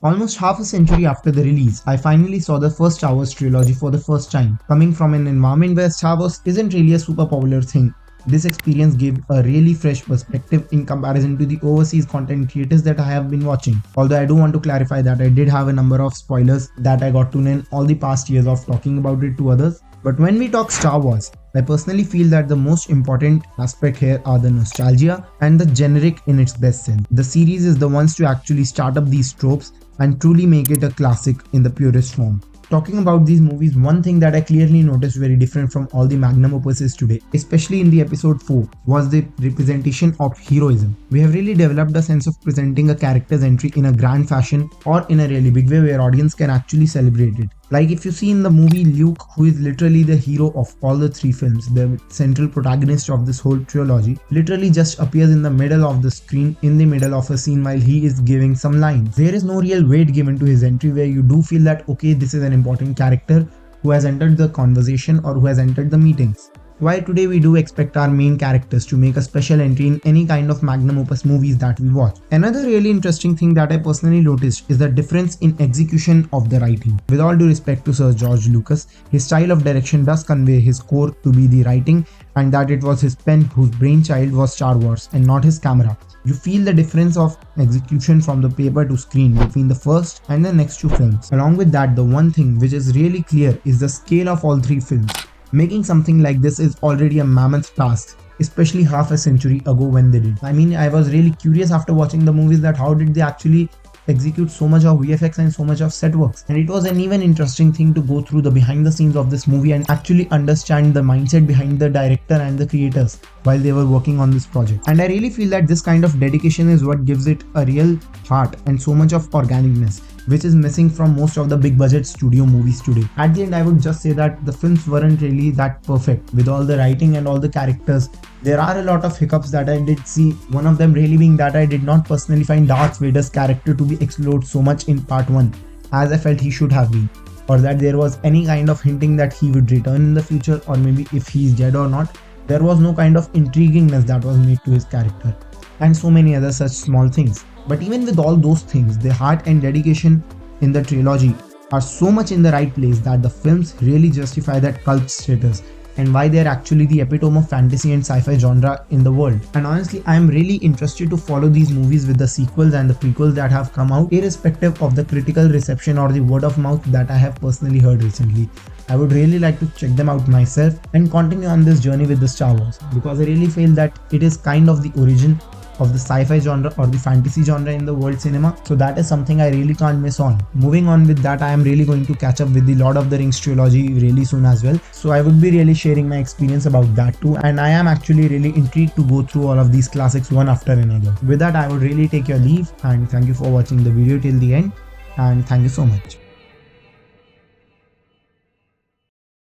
Almost half a century after the release, I finally saw the first Star Wars trilogy for the first time. Coming from an environment where Star Wars isn't really a super popular thing, this experience gave a really fresh perspective in comparison to the overseas content creators that I have been watching. Although I do want to clarify that I did have a number of spoilers that I got to know in all the past years of talking about it to others. But when we talk Star Wars, I personally feel that the most important aspect here are the nostalgia and the generic in its best sense. The series is the ones to actually start up these tropes and truly make it a classic in the purest form. Talking about these movies, one thing that I clearly noticed very different from all the magnum opuses today, especially in the episode 4, was the representation of heroism. We have really developed a sense of presenting a character's entry in a grand fashion or in a really big way where audience can actually celebrate it. Like if you see in the movie Luke, who is literally the hero of all the 3 films, the central protagonist of this whole trilogy, literally just appears in the middle of the screen in the middle of a scene while he is giving some lines. There is no real weight given to his entry where you do feel that okay, this is an important character who has entered the conversation or who has entered the meetings. Why today we do expect our main characters to make a special entry in any kind of magnum opus movies that we watch. Another really interesting thing that I personally noticed is the difference in execution of the writing. With all due respect to Sir George Lucas, his style of direction does convey his core to be the writing and that it was his pen whose brainchild was Star Wars and not his camera. You feel the difference of execution from the paper to screen between the first and the next 2 films. Along with that, the one thing which is really clear is the scale of all 3 films. Making something like this is already a mammoth task, especially half a century ago when they did. I mean, I was really curious after watching the movies that how did they actually execute so much of VFX and so much of set works. And it was an even interesting thing to go through the behind the scenes of this movie and actually understand the mindset behind the director and the creators while they were working on this project. And I really feel that this kind of dedication is what gives it a real heart and so much of organicness, which is missing from most of the big budget studio movies today. At the end, I would just say that the films weren't really that perfect with all the writing and all the characters. There are a lot of hiccups that I did see, one of them really being that I did not personally find Darth Vader's character to be explored so much in part 1 as I felt he should have been, or that there was any kind of hinting that he would return in the future, or maybe if he is dead or not. There was no kind of intriguingness that was made to his character, and so many other such small things. But even with all those things, the heart and dedication in the trilogy are so much in the right place that the films really justify that cult status and why they're actually the epitome of fantasy and sci-fi genre in the world. And honestly, I am really interested to follow these movies with the sequels and the prequels that have come out, irrespective of the critical reception or the word of mouth that I have personally heard recently. I would really like to check them out myself and continue on this journey with the Star Wars, because I really feel that it is kind of the origin of the sci-fi genre or the fantasy genre in the world cinema. So that is something I really can't miss on. Moving on with that, I am really going to catch up with the Lord of the Rings trilogy really soon as well. So I would be really sharing my experience about that too. And I am actually really intrigued to go through all of these classics one after another. With that, I would really take your leave and thank you for watching the video till the end. And thank you so much.